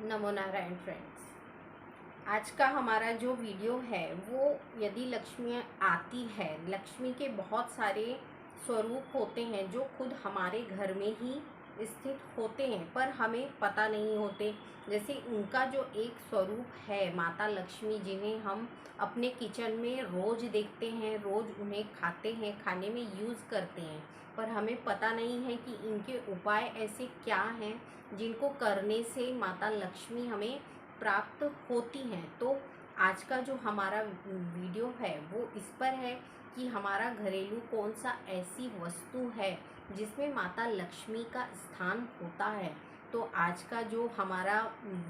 नमो Narayan friends. आज का हमारा जो वीडियो है वो यदि लक्ष्मी आती है, लक्ष्मी के बहुत सारे स्वरूप होते हैं जो खुद हमारे घर में ही स्थित होते हैं पर हमें पता नहीं होते। जैसे उनका जो एक स्वरूप है माता लक्ष्मी, जिन्हें हम अपने किचन में रोज़ देखते हैं, रोज़ उन्हें खाते हैं, खाने में यूज़ करते हैं, पर हमें पता नहीं है कि इनके उपाय ऐसे क्या हैं जिनको करने से माता लक्ष्मी हमें प्राप्त होती हैं। तो आज का जो हमारा वीडियो है वो इस पर है कि हमारा घरेलू कौन सा ऐसी वस्तु है जिसमें माता लक्ष्मी का स्थान होता है। तो आज का जो हमारा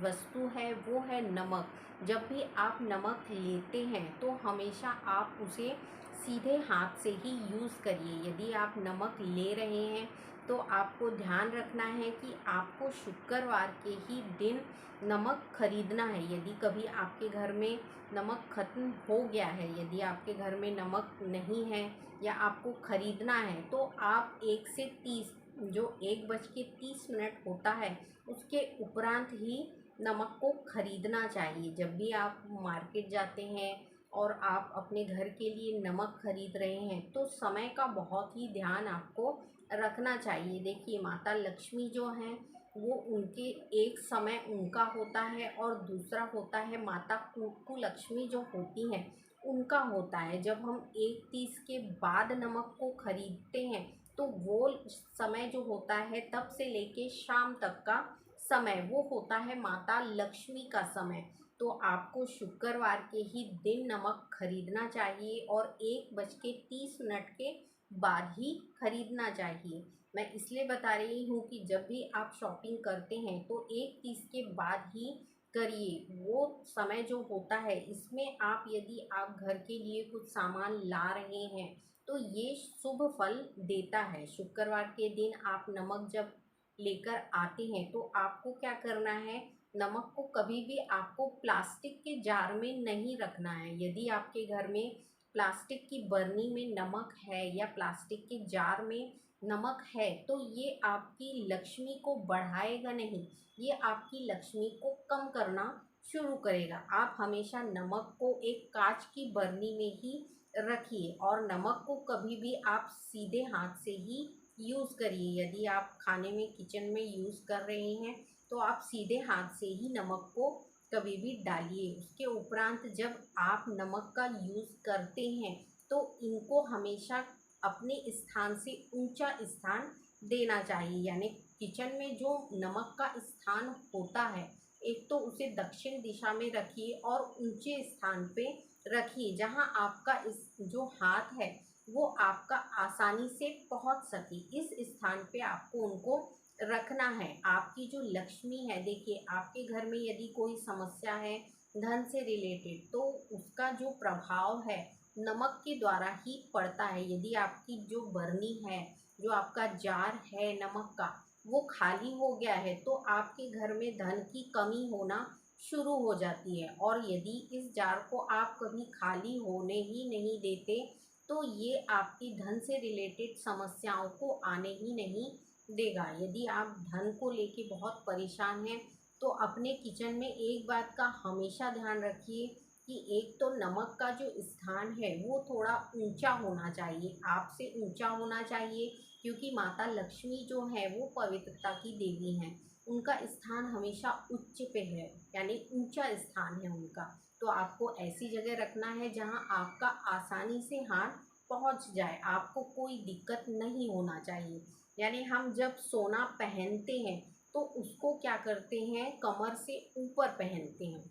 वस्तु है वो है नमक। जब भी आप नमक लेते हैं तो हमेशा आप उसे सीधे हाथ से ही यूज़ करिए। यदि आप नमक ले रहे हैं तो आपको ध्यान रखना है कि आपको शुक्रवार के ही दिन नमक खरीदना है। यदि कभी आपके घर में नमक ख़त्म हो गया है, यदि आपके घर में नमक नहीं है या आपको ख़रीदना है, तो आप 1 से 30 जो 1:30 होता है उसके उपरांत ही नमक को ख़रीदना चाहिए। जब भी आप मार्केट जाते हैं और आप अपने घर के लिए नमक खरीद रहे हैं तो समय का बहुत ही ध्यान आपको रखना चाहिए। देखिए, माता लक्ष्मी जो हैं वो उनके एक समय उनका होता है और दूसरा होता है माता कुलक्ष्मी जो होती हैं उनका होता है। जब हम 1:30 के बाद नमक को खरीदते हैं तो वो समय जो होता है तब से लेके शाम तक का समय वो होता है माता लक्ष्मी का समय। तो आपको शुक्रवार के ही दिन नमक खरीदना चाहिए और 1:30 के बाद ही खरीदना चाहिए। मैं इसलिए बता रही हूँ कि जब भी आप शॉपिंग करते हैं तो 1:30 के बाद ही करिए। वो समय जो होता है इसमें आप यदि आप घर के लिए कुछ सामान ला रहे हैं तो ये शुभ फल देता है। शुक्रवार के दिन आप नमक जब लेकर आते हैं तो आपको क्या करना है, नमक को कभी भी आपको प्लास्टिक के जार में नहीं रखना है। यदि आपके घर में प्लास्टिक की बरनी में नमक है या प्लास्टिक के जार में नमक है तो ये आपकी लक्ष्मी को बढ़ाएगा नहीं, ये आपकी लक्ष्मी को कम करना शुरू करेगा। आप हमेशा नमक को एक कांच की बरनी में ही रखिए और नमक को कभी भी आप सीधे हाथ से ही यूज़ करिए। यदि आप खाने में किचन में यूज़ कर रहे हैं तो आप सीधे हाथ से ही नमक को कभी भी डालिए। उसके उपरांत जब आप नमक का यूज़ करते हैं तो इनको हमेशा अपने स्थान से ऊंचा स्थान देना चाहिए। यानी किचन में जो नमक का स्थान होता है, एक तो उसे दक्षिण दिशा में रखिए और ऊंचे स्थान पे रखिए जहां आपका इस जो हाथ है वो आपका आसानी से पहुंच सके। इस स्थान पे आपको उनको रखना है। आपकी जो लक्ष्मी है, देखिए आपके घर में यदि कोई समस्या है धन से रिलेटेड तो उसका जो प्रभाव है नमक के द्वारा ही पड़ता है। यदि आपकी जो बरनी है, जो आपका जार है नमक का, वो खाली हो गया है तो आपके घर में धन की कमी होना शुरू हो जाती है। और यदि इस जार को आप कभी खाली होने ही नहीं देते तो ये आपकी धन से रिलेटेड समस्याओं को आने ही नहीं देगा। यदि आप धन को लेके बहुत परेशान हैं तो अपने किचन में एक बात का हमेशा ध्यान रखिए कि एक तो नमक का जो स्थान है वो थोड़ा ऊंचा होना चाहिए, आपसे ऊंचा होना चाहिए, क्योंकि माता लक्ष्मी जो है वो पवित्रता की देवी हैं। उनका स्थान हमेशा उच्च पे है, यानी ऊंचा स्थान है उनका। तो आपको ऐसी जगह रखना है जहां आपका आसानी से हाथ पहुंच जाए, आपको कोई दिक्कत नहीं होना चाहिए। यानी हम जब सोना पहनते हैं तो उसको क्या करते हैं, कमर से ऊपर पहनते हैं।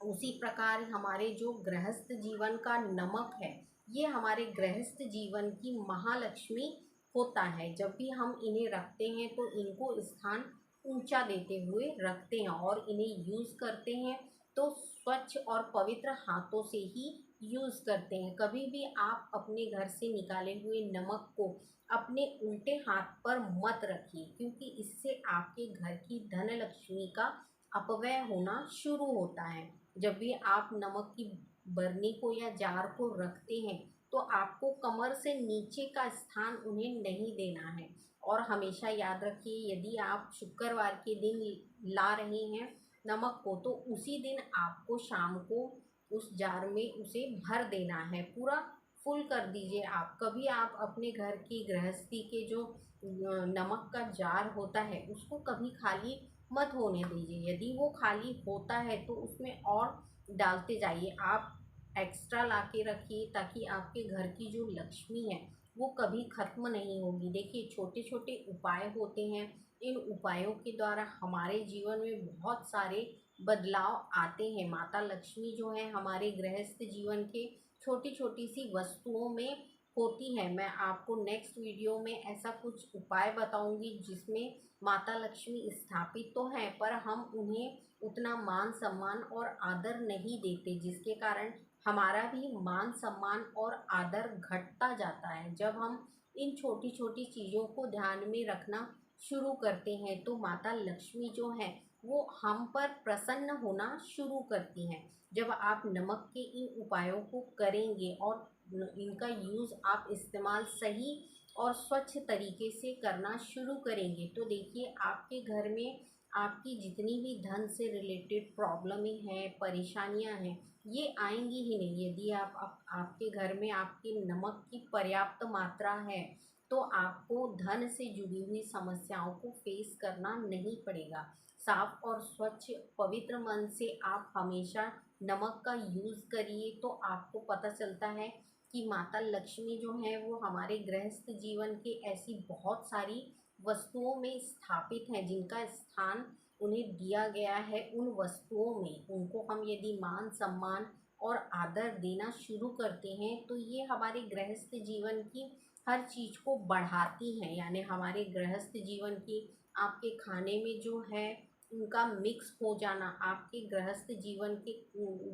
उसी प्रकार हमारे जो गृहस्थ जीवन का नमक है, ये हमारे गृहस्थ जीवन की महालक्ष्मी होता है। जब भी हम इन्हें रखते हैं तो इनको स्थान ऊंचा देते हुए रखते हैं और इन्हें यूज़ करते हैं तो स्वच्छ और पवित्र हाथों से ही यूज़ करते हैं। कभी भी आप अपने घर से निकाले हुए नमक को अपने उल्टे हाथ पर मत रखिए, क्योंकि इससे आपके घर की धन लक्ष्मी का अपव्यय होना शुरू होता है। जब भी आप नमक की बरनी को या जार को रखते हैं तो आपको कमर से नीचे का स्थान उन्हें नहीं देना है। और हमेशा याद रखिए, यदि आप शुक्रवार के दिन ला रहे हैं नमक को, तो उसी दिन आपको शाम को उस जार में उसे भर देना है, पूरा फुल कर दीजिए आप। कभी आप अपने घर की गृहस्थी के जो नमक का जार होता है उसको कभी खाली मत होने दीजिए। यदि वो खाली होता है तो उसमें और डालते जाइए, आप एक्स्ट्रा ला के रखिए, ताकि आपके घर की जो लक्ष्मी है वो कभी ख़त्म नहीं होगी। देखिए, छोटे छोटे उपाय होते हैं, इन उपायों के द्वारा हमारे जीवन में बहुत सारे बदलाव आते हैं। माता लक्ष्मी जो है हमारे गृहस्थ जीवन के छोटी छोटी सी वस्तुओं में होती है। मैं आपको नेक्स्ट वीडियो में ऐसा कुछ उपाय बताऊंगी जिसमें माता लक्ष्मी स्थापित तो हैं, पर हम उन्हें उतना मान सम्मान और आदर नहीं देते, जिसके कारण हमारा भी मान सम्मान और आदर घटता जाता है। जब हम इन छोटी छोटी चीज़ों को ध्यान में रखना शुरू करते हैं तो माता लक्ष्मी जो है वो हम पर प्रसन्न होना शुरू करती हैं। जब आप नमक के इन उपायों को करेंगे और इनका यूज़ आप इस्तेमाल सही और स्वच्छ तरीके से करना शुरू करेंगे, तो देखिए आपके घर में आपकी जितनी भी धन से रिलेटेड प्रॉब्लमें हैं, परेशानियां हैं, ये आएंगी ही नहीं। यदि आपके घर में आपके नमक की पर्याप्त मात्रा है तो आपको धन से जुड़ी हुई समस्याओं को फेस करना नहीं पड़ेगा। साफ और स्वच्छ पवित्र मन से आप हमेशा नमक का यूज़ करिए, तो आपको पता चलता है कि माता लक्ष्मी जो है वो हमारे गृहस्थ जीवन के ऐसी बहुत सारी वस्तुओं में स्थापित हैं जिनका स्थान उन्हें दिया गया है। उन वस्तुओं में उनको हम यदि मान सम्मान और आदर देना शुरू करते हैं तो ये हमारे गृहस्थ जीवन की हर चीज़ को बढ़ाती हैं। यानी हमारे गृहस्थ जीवन की आपके खाने में जो है उनका मिक्स हो जाना, आपके गृहस्थ जीवन के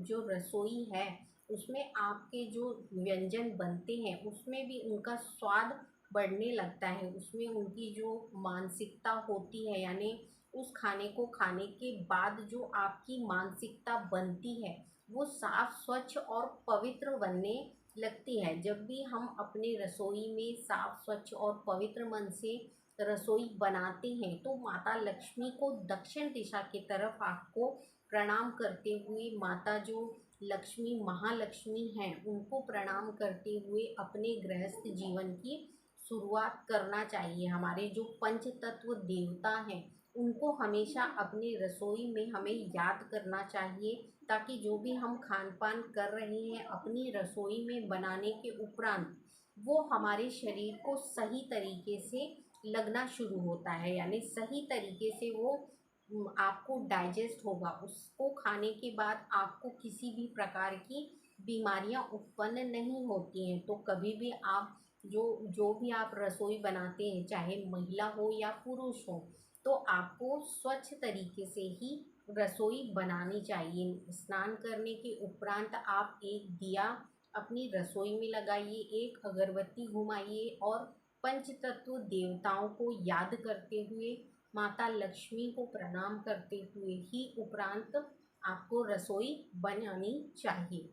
जो रसोई है उसमें आपके जो व्यंजन बनते हैं उसमें भी उनका स्वाद बढ़ने लगता है। उसमें उनकी जो मानसिकता होती है, यानी उस खाने को खाने के बाद जो आपकी मानसिकता बनती है वो साफ स्वच्छ और पवित्र बनने लगती है। जब भी हम अपने रसोई में साफ स्वच्छ और पवित्र मन से रसोई बनाते हैं तो माता लक्ष्मी को दक्षिण दिशा की तरफ आपको प्रणाम करते हुए, माता जो लक्ष्मी महालक्ष्मी हैं उनको प्रणाम करते हुए अपने गृहस्थ जीवन की शुरुआत करना चाहिए। हमारे जो पंच तत्व देवता हैं उनको हमेशा अपनी रसोई में हमें याद करना चाहिए, ताकि जो भी हम खान पान कर रहे हैं अपनी रसोई में बनाने के उपरांत वो हमारे शरीर को सही तरीके से लगना शुरू होता है। यानी सही तरीके से वो आपको डाइजेस्ट होगा। उसको खाने के बाद आपको किसी भी प्रकार की बीमारियां उत्पन्न नहीं होती हैं। तो कभी भी आप जो जो भी आप रसोई बनाते हैं, चाहे महिला हो या पुरुष हो, तो आपको स्वच्छ तरीके से ही रसोई बनानी चाहिए। स्नान करने के उपरांत आप एक दिया अपनी रसोई में लगाइए, एक अगरबत्ती घुमाइए और पंचतत्व देवताओं को याद करते हुए, माता लक्ष्मी को प्रणाम करते हुए ही उपरांत आपको रसोई बनानी चाहिए।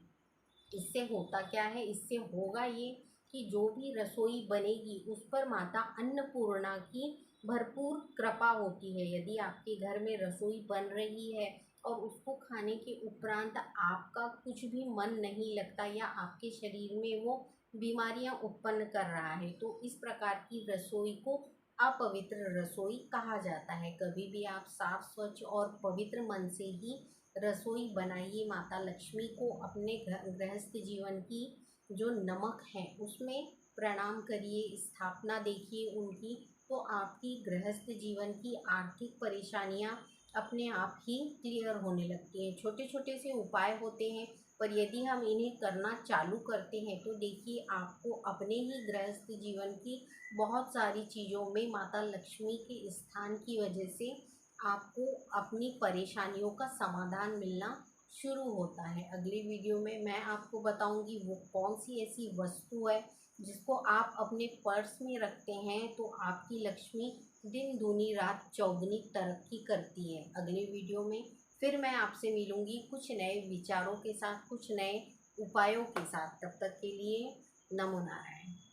इससे होता क्या है, इससे होगा ये कि जो भी रसोई बनेगी उस पर माता अन्नपूर्णा की भरपूर कृपा होती है। यदि आपके घर में रसोई बन रही है और उसको खाने के उपरांत आपका कुछ भी मन नहीं लगता या आपके शरीर में वो बीमारियां उत्पन्न कर रहा है, तो इस प्रकार की रसोई को अपवित्र रसोई कहा जाता है। कभी भी आप साफ स्वच्छ और पवित्र मन से ही रसोई बनाइए। माता लक्ष्मी को अपने गृहस्थ जीवन की जो नमक है उसमें प्रणाम करिए, स्थापना देखिए उनकी, तो आपकी गृहस्थ जीवन की आर्थिक परेशानियां अपने आप ही क्लियर होने लगती हैं। छोटे छोटे से उपाय होते हैं, पर यदि हम इन्हें करना चालू करते हैं तो देखिए आपको अपने ही गृहस्थ जीवन की बहुत सारी चीज़ों में माता लक्ष्मी के स्थान की वजह से आपको अपनी परेशानियों का समाधान मिलना शुरू होता है। अगली वीडियो में मैं आपको बताऊंगी वो कौन सी ऐसी वस्तु है जिसको आप अपने पर्स में रखते हैं तो आपकी लक्ष्मी दिन दूनी रात चौगुनी तरक्की करती है। अगली वीडियो में फिर मैं आपसे मिलूंगी कुछ नए विचारों के साथ, कुछ नए उपायों के साथ। तब तक के लिए नमो नारायण।